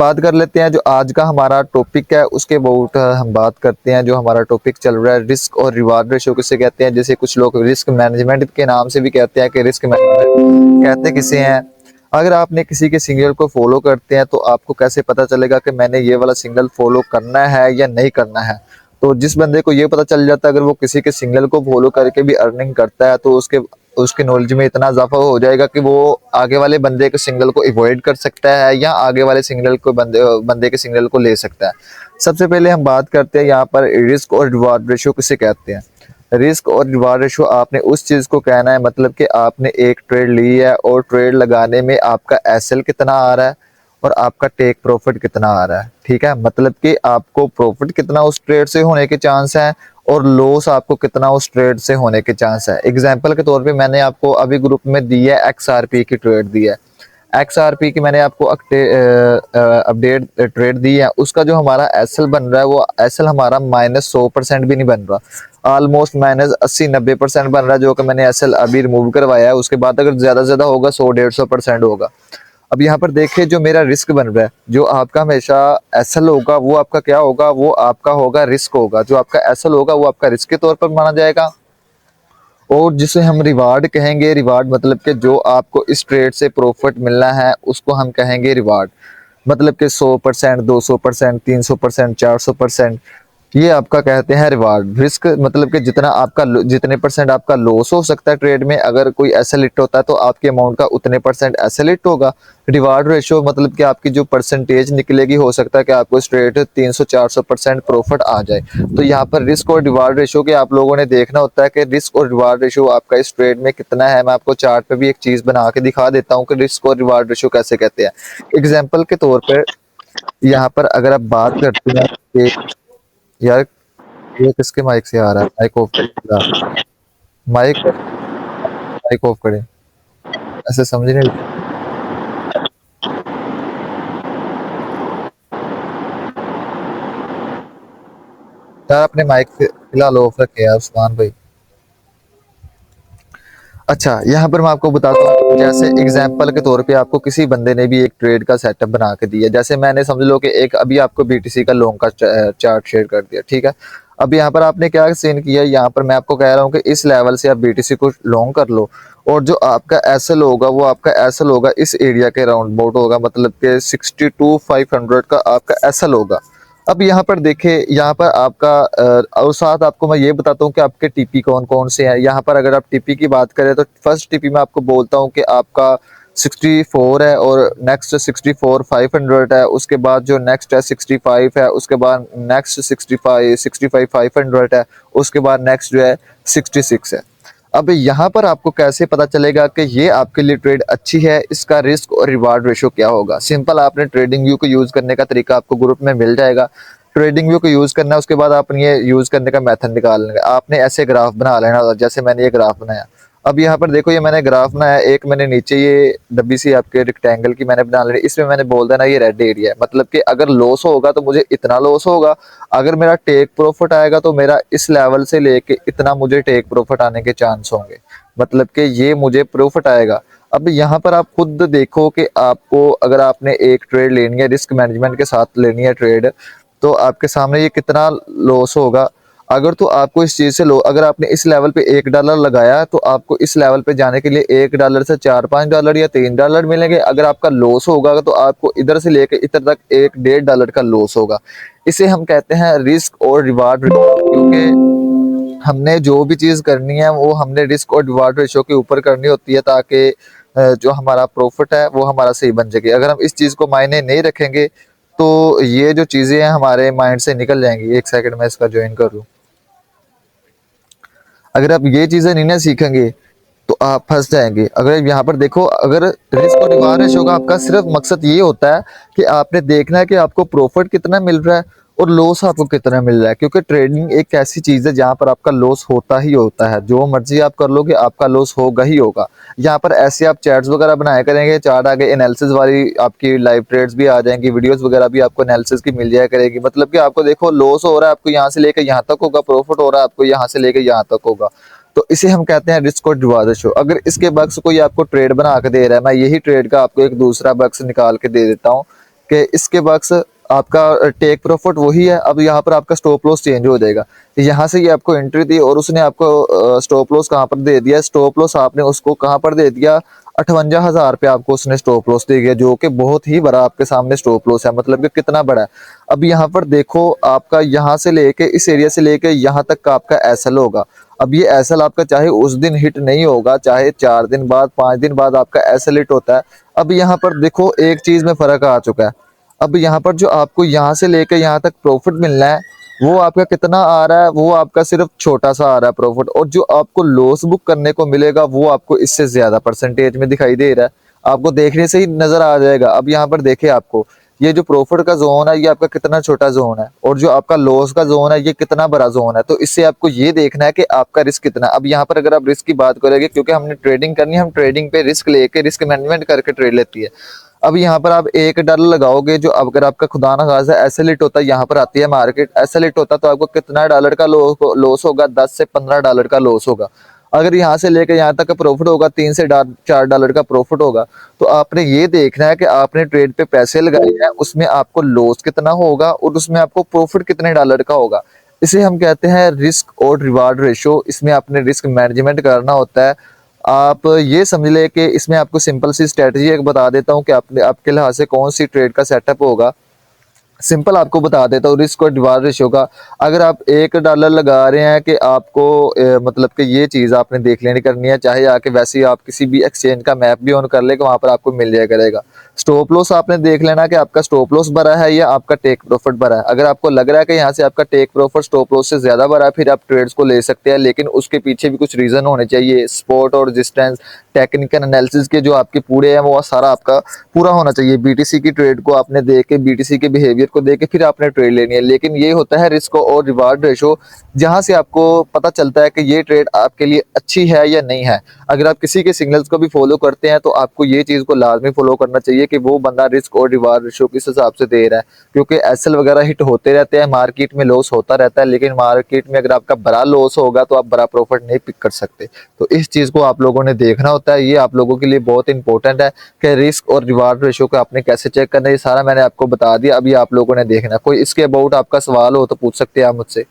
बात कर लेते हैं जो आज का हमारा टॉपिक है उसके अबाउट हम बात करते हैं। जो हमारा टॉपिक चल रहा है रिस्क और रिवार्ड रेशो किसे कहते हैं। जैसे कुछ लोग रिस्क मैनेजमेंट के नाम से भी कहते हैं कि रिस्क मैनेजमेंट कहते किसे हैं। अगर आपने किसी के सिग्नल को फॉलो करते हैं तो आपको कैसे पता चलेगा कि मैंने ये वाला सिग्नल फॉलो करना है या नहीं करना है। तो जिस बंदे को ये पता चल जाता है अगर वो किसी के सिग्नल को फॉलो करके भी अर्निंग करता है तो उसके उसके नॉलेज में इतना इजाफा हो जाएगा कि वो आगे वाले बंदे के सिग्नल को अवॉइड कर सकता है या आगे वाले सिग्नल को बंदे के सिग्नल को ले सकता है। सबसे पहले हम बात करते हैं यहाँ पर रिस्क और रिवार्ड रेशो किसे कहते हैं। रिस्क और रिवार्ड रेशो आपने उस चीज़ को कहना है, मतलब कि आपने एक ट्रेड ली है और ट्रेड लगाने में आपका एसएल कितना आ रहा है और आपका टेक प्रॉफिट कितना आ रहा है। ठीक है, मतलब कि आपको प्रॉफिट कितना उस ट्रेड से होने के चांस है और लॉस आपको कितना उस ट्रेड से होने के चांस है। एग्जांपल के तौर पे मैंने आपको अभी ग्रुप में दी है एक्सआरपी की ट्रेड दी है। एक्सआरपी की मैंने आपको अपडेट ट्रेड दी है। उसका जो हमारा एसएल बन रहा है वो एसएल हमारा -100% भी नहीं बन रहा, ऑलमोस्ट -80-90% बन रहा है, जो कि मैंने एसएल अभी रिमूव करवाया है। उसके बाद अगर ज्यादा से ज्यादा होगा 100-150% होगा। अब यहाँ पर देखिए जो मेरा रिस्क बन रहा है, जो आपका हमेशा एसएल होगा वो आपका क्या होगा, वो आपका होगा रिस्क होगा। जो आपका एसएल होगा वो आपका रिस्क के तौर पर माना जाएगा। और जिसे हम रिवार्ड कहेंगे, रिवार्ड मतलब कि जो आपको इस ट्रेड से प्रॉफिट मिलना है उसको हम कहेंगे रिवार्ड। मतलब कि 100%, 200%, 300%, 400%, ये आपका कहते हैं रिवार्ड। रिस्क मतलब कि जितना आपका जितने परसेंट आपका लॉस हो सकता है ट्रेड में, अगर कोई एसएल हिट होता है तो आपके अमाउंट का उतने परसेंट एसएल हिट होगा। रिवार्ड रेशो मतलब कि आपकी जो परसेंटेज निकलेगी, हो सकता है कि आपको इस ट्रेड 300-400% प्रॉफिट आ जाए। तो यहाँ पर रिस्क और रिवार्ड रेशो के आप लोगों ने देखना होता है कि रिस्क और रिवार्ड रेशो आपका इस ट्रेड में कितना है। मैं आपको चार्ट पे भी एक चीज बना के दिखा देता हूँ कि रिस्क और रिवार्ड रेशो कैसे कहते हैं। एग्जाम्पल के तौर पर यहाँ पर अगर आप बात करते हैं कि यार ये किसके माइक से आ रहा है, माइक ऑफ करें, माइक माइक ऑफ करें, ऐसे समझ नहीं। यार अपने माइक फिलहाल ऑफ रखे यार उस्मान भाई। अच्छा, यहाँ पर मैं आपको बताता हूँ, जैसे एग्जाम्पल के तौर पे आपको किसी बंदे ने भी एक ट्रेड का सेटअप बना के दिया। जैसे मैंने समझ लो कि एक अभी आपको बीटीसी का लॉन्ग का चार्ट शेयर कर दिया। ठीक है, अब यहाँ पर आपने क्या सीन किया, यहाँ पर मैं आपको कह रहा हूँ कि इस लेवल से आप बीटीसी को लॉन्ग कर लो और जो आपका एसएल होगा वो आपका एसएल होगा इस एरिया के राउंड अबाउट होगा, मतलब कि 62-500 का आपका एसएल होगा। अब यहाँ पर देखिए, यहाँ पर आपका और साथ आपको मैं ये बताता हूँ कि आपके टीपी कौन कौन से हैं। यहाँ पर अगर आप टीपी की बात करें तो फर्स्ट टीपी में आपको बोलता हूँ कि आपका 64 है और नेक्स्ट 64-500 है। उसके बाद जो नेक्स्ट है 65 है, उसके बाद नेक्स्ट 65-500 है, उसके बाद नेक्स्ट जो है 66 है। अब यहाँ पर आपको कैसे पता चलेगा कि ये आपके लिए ट्रेड अच्छी है, इसका रिस्क और रिवार्ड रेशो क्या होगा। सिंपल, आपने ट्रेडिंग व्यू को यूज करने का तरीका आपको ग्रुप में मिल जाएगा। ट्रेडिंग व्यू को यूज करना है, उसके बाद आपने ये यूज करने का मेथड निकाल लेंगे। आपने ऐसे ग्राफ बना लेना जैसे मैंने ये ग्राफ बनाया। अब यहाँ पर देखो, ये मैंने ग्राफ बनाया, एक मैंने नीचे ये डब्बी सी आपके रेक्टेंगल की मैंने बना ली, इसमें मैंने बोल देना ये रेड एरिया है, मतलब कि अगर लॉस होगा तो मुझे इतना लॉस होगा, अगर मेरा टेक प्रॉफिट आएगा तो मेरा इस लेवल से लेके इतना मुझे टेक प्रॉफिट आने के चांस होंगे, मतलब कि ये मुझे प्रॉफिट आएगा। अब यहाँ पर आप खुद देखो कि आपको अगर आपने एक ट्रेड लेनी है रिस्क मैनेजमेंट के साथ लेनी है ट्रेड, तो आपके सामने ये कितना लॉस होगा। अगर तो आपको इस चीज से लो, अगर आपने इस लेवल पे $1 लगाया तो आपको इस लेवल पे जाने के लिए $1 से $4-5 या $3 मिलेंगे। अगर आपका लॉस होगा तो आपको इधर से लेकर इधर तक $1-1.5 का लॉस होगा। इसे हम कहते हैं रिस्क और रिवार्ड, क्योंकि हमने जो भी चीज करनी है वो हमने रिस्क और रिवार्ड रेशो के ऊपर करनी होती है, ताकि जो हमारा प्रॉफिट है वो हमारा सही बन जाएगी। अगर हम इस चीज को मायने नहीं रखेंगे तो ये जो चीजें हैं हमारे माइंड से निकल जाएंगी। एक सेकंड में इसका ज्वाइन कर लूं। अगर आप ये चीजें नहीं ना सीखेंगे तो आप फंस जाएंगे। अगर यहाँ पर देखो, अगर रिस्क और रिवार्ड रेशो का आपका सिर्फ मकसद ये होता है कि आपने देखना है कि आपको प्रॉफिट कितना मिल रहा है और लॉस आपको कितना मिल रहा है, क्योंकि ट्रेडिंग एक ऐसी चीज है जहां पर आपका लॉस होता ही होता है। जो मर्जी आप कर लोगे आपका लॉस होगा ही होगा। यहाँ पर ऐसे आप चैट्स वगैरह बनाया करेंगे, चार्ट आगे एनालिसिस वाली आपकी लाइव ट्रेड्स भी आ जाएंगी, वीडियोस वगैरह भी आपको एनालिसिस की मिल जाया करेगी। मतलब कि आपको देखो लॉस हो रहा है आपको यहाँ से लेकर यहाँ तक होगा, प्रॉफिट हो रहा है आपको यहाँ से लेकर यहाँ तक होगा। तो इसे हम कहते हैं रिस्क और रिवार्ड रेशो। अगर इसके बक्स कोई आपको ट्रेड बना के दे रहा है, मैं यही ट्रेड का आपको एक दूसरा बक्स निकाल के दे देता हूँ कि इसके बक्स आपका टेक प्रॉफिट वही है। अब यहाँ पर आपका स्टॉप लॉस चेंज हो जाएगा। यहाँ से ये आपको एंट्री दी और उसने आपको स्टॉप लॉस कहाँ पर दे दिया, स्टॉप लॉस आपने उसको कहाँ पर दे दिया, 58,000 पे आपको उसने स्टॉप लॉस दे दिया, जो कि बहुत ही बड़ा आपके सामने स्टॉप लॉस है, मतलब कि कितना बड़ा है। अब यहाँ पर देखो आपका यहाँ से लेके इस एरिया से लेके यहाँ तक का आपका एसएल होगा। अब ये एसएल आपका चाहे उस दिन हिट नहीं होगा, चाहे 4 दिन बाद 5 दिन बाद आपका एसएल हिट होता है। अब यहाँ पर देखो एक चीज में फर्क आ चुका है। अब यहाँ पर जो आपको यहाँ से लेकर यहाँ तक प्रॉफिट मिलना है वो आपका कितना आ रहा है, वो आपका सिर्फ छोटा सा आ रहा है प्रॉफिट, और जो आपको लॉस बुक करने को मिलेगा वो आपको इससे ज्यादा परसेंटेज में दिखाई दे रहा है। आपको देखने से ही नजर आ जाएगा। अब यहाँ पर देखिए आपको ये जो प्रॉफिट का जोन है ये आपका कितना छोटा जोन है, और जो आपका लॉस का जोन है ये कितना बड़ा जोन है। तो इससे आपको ये देखना है कि आपका रिस्क कितना है। अब यहाँ पर अगर आप रिस्क की बात करोगे, क्योंकि हमने ट्रेडिंग करनी है, हम ट्रेडिंग पे रिस्क लेके रिस्क मैनेजमेंट करके ट्रेड लेती है। अब यहाँ पर आप $1 लगाओगे, जो अगर आपका खुदा ना खासा ऐसे लिट होता है, यहाँ पर आती है मार्केट ऐसे लिट होता तो आपको कितना डॉलर का लॉस होगा, $10 से $15 का लॉस होगा। अगर यहाँ से लेकर यहाँ तक का प्रॉफिट होगा, $3 से $4 का प्रॉफिट होगा। तो आपने ये देखना है कि आपने ट्रेड पे पैसे लगाए हैं, उसमें आपको लॉस कितना होगा और उसमें आपको प्रॉफिट कितने डॉलर का होगा। इसे हम कहते हैं रिस्क और रिवार्ड रेशो। इसमें आपने रिस्क मैनेजमेंट करना होता है। आप ये समझ ले कि इसमें आपको सिंपल सी स्ट्रेटजी एक बता देता हूँ कि आपने आपके लिहाज से कौन सी ट्रेड का सेटअप होगा। सिंपल आपको बता देता हूँ रिस्क और रिवार्ड रेशियो का। अगर आप $1 लगा रहे हैं कि आपको मतलब कि ये चीज़ आपने देख लेनी करनी है, चाहे आके वैसे ही आप किसी भी एक्सचेंज का मैप भी ऑन कर ले, वहाँ पर आपको मिल जाया करेगा। स्टॉप लॉस आपने देख लेना कि आपका स्टॉप लॉस भरा है या आपका टेक प्रॉफिट भरा है। अगर आपको लग रहा है कि यहाँ से आपका टेक प्रॉफिट स्टॉप लॉस से ज़्यादा भरा है, फिर आप ट्रेड्स को ले सकते हैं, लेकिन उसके पीछे भी कुछ रीज़न होने चाहिए। सपोर्ट और रेजिस्टेंस, टेक्निकल एनालिसिस के जो आपके पूरे हैं वो सारा आपका पूरा होना चाहिए। बीटीसी की ट्रेड को आपने देख के, बीटीसी के बिहेवियर को देख के फिर आपने ट्रेड लेनी है। लेकिन ये होता है रिस्क और रिवार्ड रेशो, जहां से आपको पता चलता है कि ये ट्रेड आपके लिए अच्छी है या नहीं है। अगर आप किसी के सिग्नल्स को भी फॉलो करते हैं तो आपको ये चीज़ को लाजमी फॉलो करना चाहिए कि वो बंदा रिस्क और रिवार्ड रेशो किस हिसाब से दे रहा है, क्योंकि एसएल वगैरह हिट होते रहते हैं, मार्केट में लॉस होता रहता है, लेकिन मार्केट में अगर आपका बड़ा लॉस होगा तो आप बड़ा प्रॉफिट नहीं पिक कर सकते। तो इस चीज़ को आप लोगों ने देखना होता है। ये आप लोगों के लिए बहुत इंपॉर्टेंट है कि रिस्क और रिवार्ड रेशो को आपने कैसे चेक करना है। ये सारा मैंने आपको बता दिया, अभी आप लोगों ने देखना। कोई इसके अबाउट आपका सवाल हो तो पूछ सकते हैं आप मुझसे।